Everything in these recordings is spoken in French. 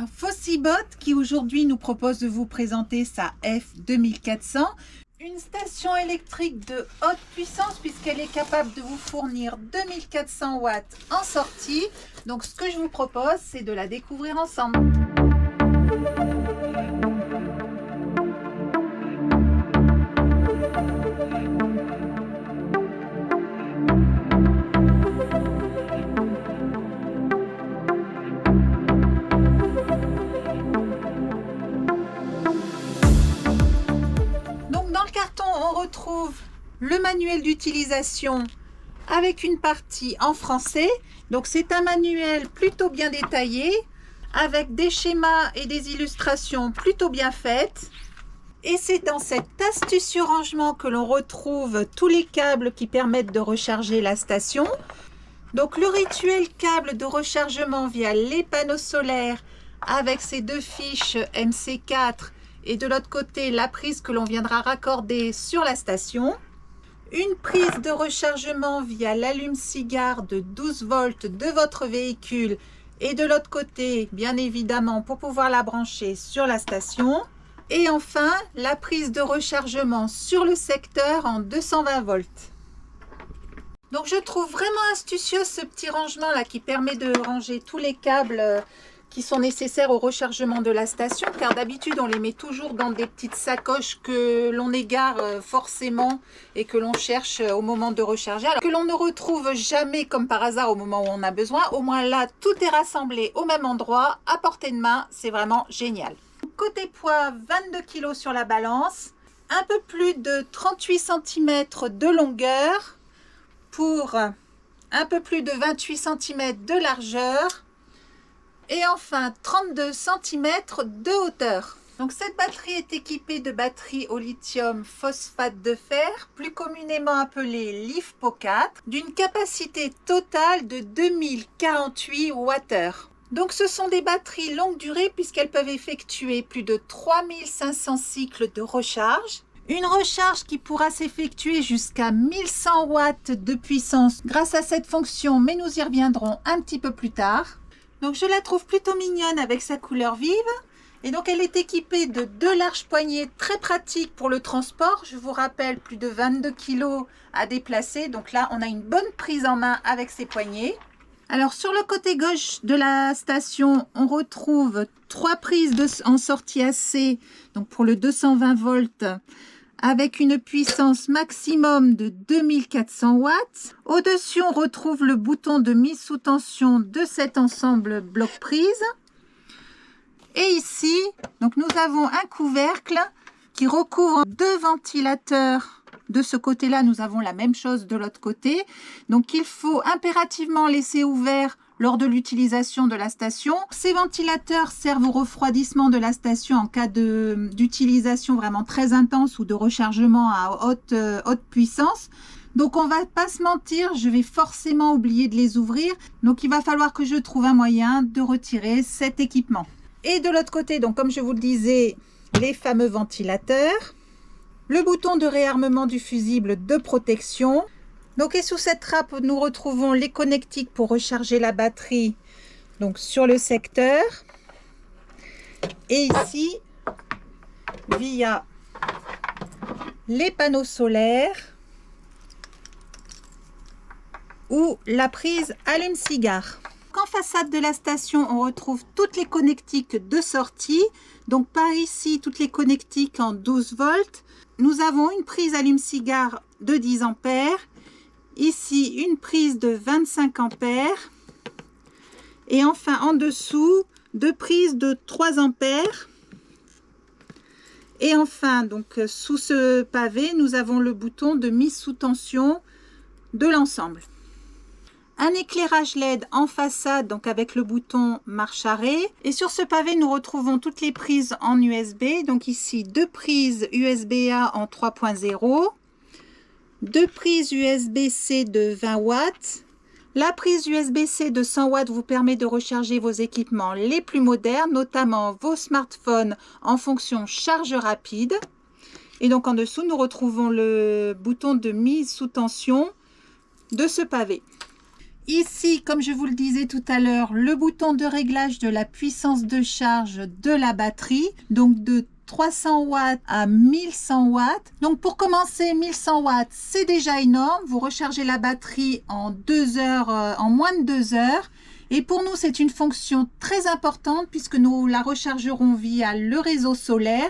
Fossibot qui aujourd'hui nous propose de vous présenter sa F2400, une station électrique de haute puissance puisqu'elle est capable de vous fournir 2400 watts en sortie. Donc ce que je vous propose, c'est de la découvrir ensemble. On retrouve le manuel d'utilisation avec une partie en français. Donc c'est un manuel plutôt bien détaillé avec des schémas et des illustrations plutôt bien faites. Et c'est dans cette astuce sur rangement que l'on retrouve tous les câbles qui permettent de recharger la station. Donc le rituel câble de rechargement via les panneaux solaires avec ces deux fiches MC4 et de l'autre côté la prise que l'on viendra raccorder sur la station. Une prise de rechargement via l'allume-cigare de 12 volts de votre véhicule et de l'autre côté bien évidemment pour pouvoir la brancher sur la station. Et enfin la prise de rechargement sur le secteur en 220 volts. Donc je trouve vraiment astucieux ce petit rangement là qui permet de ranger tous les câbles qui sont nécessaires au rechargement de la station, car d'habitude on les met toujours dans des petites sacoches que l'on égare forcément et que l'on cherche au moment de recharger, alors que l'on ne retrouve jamais comme par hasard au moment où on a besoin. Au moins là tout est rassemblé au même endroit, à portée de main, c'est vraiment génial. Côté poids, 22 kg sur la balance, un peu plus de 38 cm de longueur pour un peu plus de 28 cm de largeur. Et enfin 32 cm de hauteur. Donc cette batterie est équipée de batterie au lithium phosphate de fer, plus communément appelée LiFePO4, d'une capacité totale de 2048 Wh. Donc ce sont des batteries longue durée puisqu'elles peuvent effectuer plus de 3500 cycles de recharge. Une recharge qui pourra s'effectuer jusqu'à 1100 watts de puissance grâce à cette fonction, mais nous y reviendrons un petit peu plus tard. Donc je la trouve plutôt mignonne avec sa couleur vive. Et donc elle est équipée de deux larges poignées très pratiques pour le transport. Je vous rappelle, plus de 22 kg à déplacer. Donc là, on a une bonne prise en main avec ces poignées. Alors sur le côté gauche de la station, on retrouve trois prises en sortie AC, donc pour le 220 volts, avec une puissance maximum de 2400 watts. Au-dessus, on retrouve le bouton de mise sous tension de cet ensemble bloc prise. Et ici, donc nous avons un couvercle qui recouvre deux ventilateurs. De ce côté-là, nous avons la même chose de l'autre côté. Donc, il faut impérativement laisser ouvert lors de l'utilisation de la station. Ces ventilateurs servent au refroidissement de la station en cas d'utilisation vraiment très intense ou de rechargement à haute puissance. Donc on va pas se mentir, je vais forcément oublier de les ouvrir. Donc il va falloir que je trouve un moyen de retirer cet équipement. Et de l'autre côté, donc comme je vous le disais, les fameux ventilateurs. Le bouton de réarmement du fusible de protection. Donc, et sous cette trappe, nous retrouvons les connectiques pour recharger la batterie donc sur le secteur. Et ici, via les panneaux solaires ou la prise allume-cigare. En façade de la station, on retrouve toutes les connectiques de sortie. Donc par ici, toutes les connectiques en 12 volts. Nous avons une prise allume-cigare de 10 ampères. Ici, une prise de 25 ampères. Et enfin, en dessous, deux prises de 3 ampères. Et enfin, donc sous ce pavé, nous avons le bouton de mise sous tension de l'ensemble. Un éclairage LED en façade, donc avec le bouton marche arrêt. Et sur ce pavé, nous retrouvons toutes les prises en USB. Donc ici, deux prises USB-A en 3.0. Deux prises USB-C de 20 watts. La prise USB-C de 100 watts vous permet de recharger vos équipements les plus modernes, notamment vos smartphones en fonction charge rapide. Et donc en dessous, nous retrouvons le bouton de mise sous tension de ce pavé. Ici, comme je vous le disais tout à l'heure, le bouton de réglage de la puissance de charge de la batterie, donc de 300 watts à 1100 watts. Donc pour commencer, 1100 watts, c'est déjà énorme. Vous rechargez la batterie en 2 heures, en moins de 2 heures. Et pour nous, c'est une fonction très importante puisque nous la rechargerons via le réseau solaire.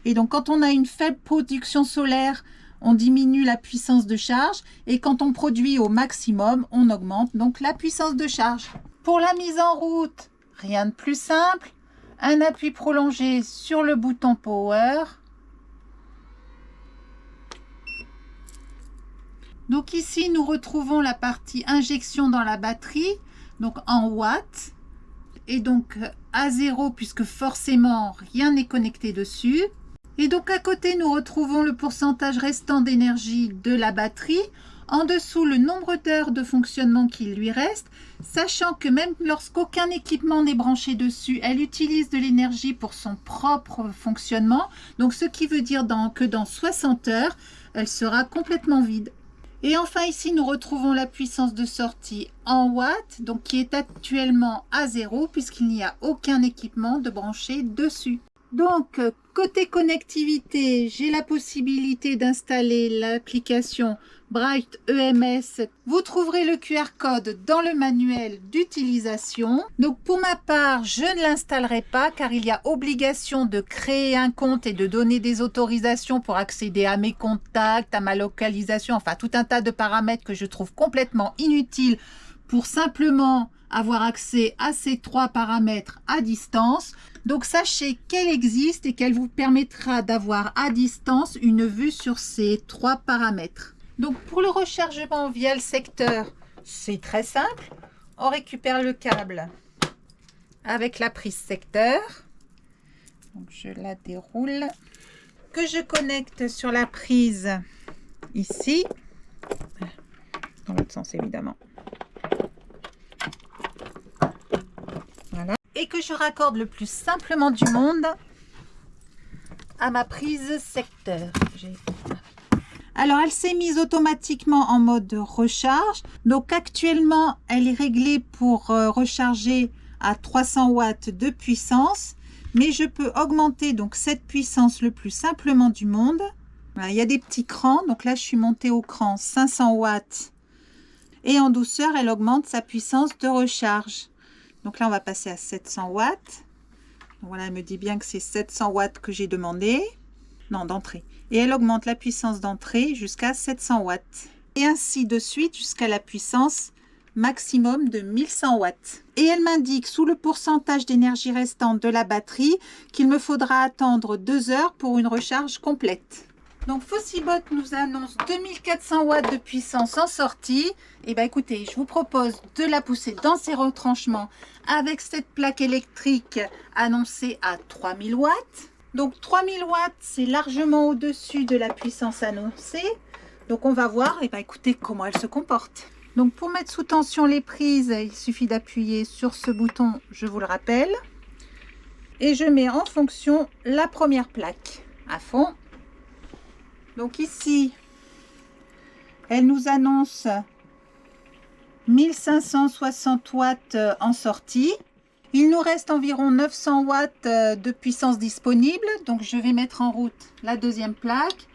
Et donc, quand on a une faible production solaire, on diminue la puissance de charge. Et quand on produit au maximum, on augmente donc la puissance de charge. Pour la mise en route, rien de plus simple. Un appui prolongé sur le bouton Power. Donc ici, nous retrouvons la partie injection dans la batterie. Donc en watts, et donc à 0 puisque forcément rien n'est connecté dessus. Et donc à côté nous retrouvons le pourcentage restant d'énergie de la batterie, en dessous le nombre d'heures de fonctionnement qu'il lui reste, sachant que même lorsqu'aucun équipement n'est branché dessus, elle utilise de l'énergie pour son propre fonctionnement, donc ce qui veut dire que dans 60 heures, elle sera complètement vide. Et enfin ici nous retrouvons la puissance de sortie en watts, donc qui est actuellement à 0 puisqu'il n'y a aucun équipement de branché dessus. Donc côté connectivité, j'ai la possibilité d'installer l'application Bright EMS. Vous trouverez le QR code dans le manuel d'utilisation. Donc pour ma part, je ne l'installerai pas car il y a obligation de créer un compte et de donner des autorisations pour accéder à mes contacts, à ma localisation, enfin tout un tas de paramètres que je trouve complètement inutiles pour simplement avoir accès à ces 3 paramètres à distance. Donc sachez qu'elle existe et qu'elle vous permettra d'avoir à distance une vue sur ces 3 paramètres. Donc pour le rechargement via le secteur, c'est très simple. On récupère le câble avec la prise secteur. Donc je la déroule, que je connecte sur la prise ici, dans l'autre sens évidemment. Voilà. Et que je raccorde le plus simplement du monde à ma prise secteur. Alors, elle s'est mise automatiquement en mode recharge. Donc, actuellement, elle est réglée pour recharger à 300 watts de puissance. Mais je peux augmenter donc cette puissance le plus simplement du monde. Voilà, il y a des petits crans. Donc là, je suis montée au cran 500 watts. Et en douceur, elle augmente sa puissance de recharge. Donc là, on va passer à 700 watts. Donc voilà, elle me dit bien que c'est 700 watts que j'ai demandé. Non, d'entrée. Et elle augmente la puissance d'entrée jusqu'à 700 watts. Et ainsi de suite jusqu'à la puissance maximum de 1100 watts. Et elle m'indique sous le pourcentage d'énergie restante de la batterie qu'il me faudra attendre 2 heures pour une recharge complète. Donc Fossibot nous annonce 2400 watts de puissance en sortie. Et bien écoutez, je vous propose de la pousser dans ses retranchements avec cette plaque électrique annoncée à 3000 watts. Donc 3000 watts, c'est largement au-dessus de la puissance annoncée. Donc on va voir, et bien écoutez comment elle se comporte. Donc pour mettre sous tension les prises, il suffit d'appuyer sur ce bouton, je vous le rappelle. Et je mets en fonction la première plaque à fond. Donc ici, elle nous annonce 1560 watts en sortie. Il nous reste environ 900 watts de puissance disponible. Donc je vais mettre en route la deuxième plaque.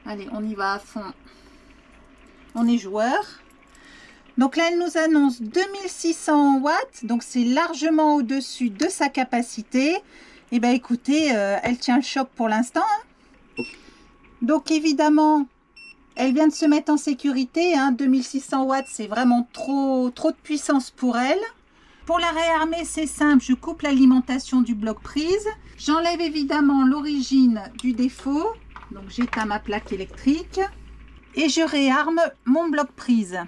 Allez, on y va à fond. On est joueur. Donc là, elle nous annonce 2600 watts. Donc c'est largement au-dessus de sa capacité. Et bien écoutez, elle tient le choc pour l'instant. Donc évidemment, elle vient de se mettre en sécurité. 2600 watts, c'est vraiment trop de puissance pour elle. Pour la réarmer, c'est simple. Je coupe l'alimentation du bloc prise. J'enlève évidemment l'origine du défaut. Donc j'éteins ma plaque électrique. Et je réarme mon bloc prise.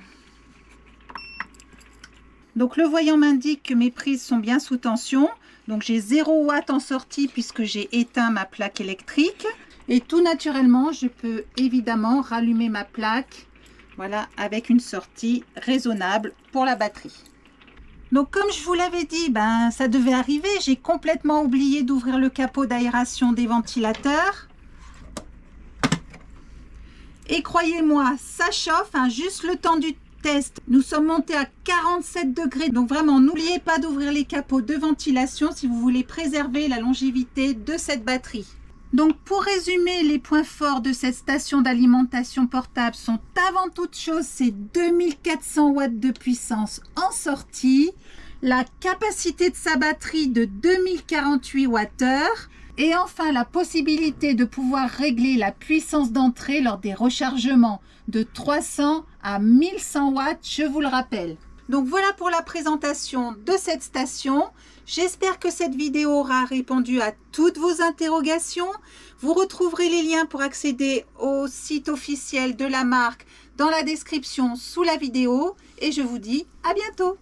Donc le voyant m'indique que mes prises sont bien sous tension. Donc j'ai 0 watts en sortie puisque j'ai éteint ma plaque électrique. Et tout naturellement, je peux évidemment rallumer ma plaque, voilà, avec une sortie raisonnable pour la batterie. Donc comme je vous l'avais dit, ça devait arriver. J'ai complètement oublié d'ouvrir le capot d'aération des ventilateurs. Et croyez-moi, ça chauffe, juste le temps test, nous sommes montés à 47 degrés. Donc vraiment, n'oubliez pas d'ouvrir les capots de ventilation si vous voulez préserver la longévité de cette batterie. Donc pour résumer, les points forts de cette station d'alimentation portable sont avant toute chose ces 2400 watts de puissance en sortie, la capacité de sa batterie de 2048 Wh et enfin la possibilité de pouvoir régler la puissance d'entrée lors des rechargements de 300 à 1100 watts, je vous le rappelle. Donc voilà pour la présentation de cette station. J'espère que cette vidéo aura répondu à toutes vos interrogations. Vous retrouverez les liens pour accéder au site officiel de la marque dans la description sous la vidéo. Et je vous dis à bientôt.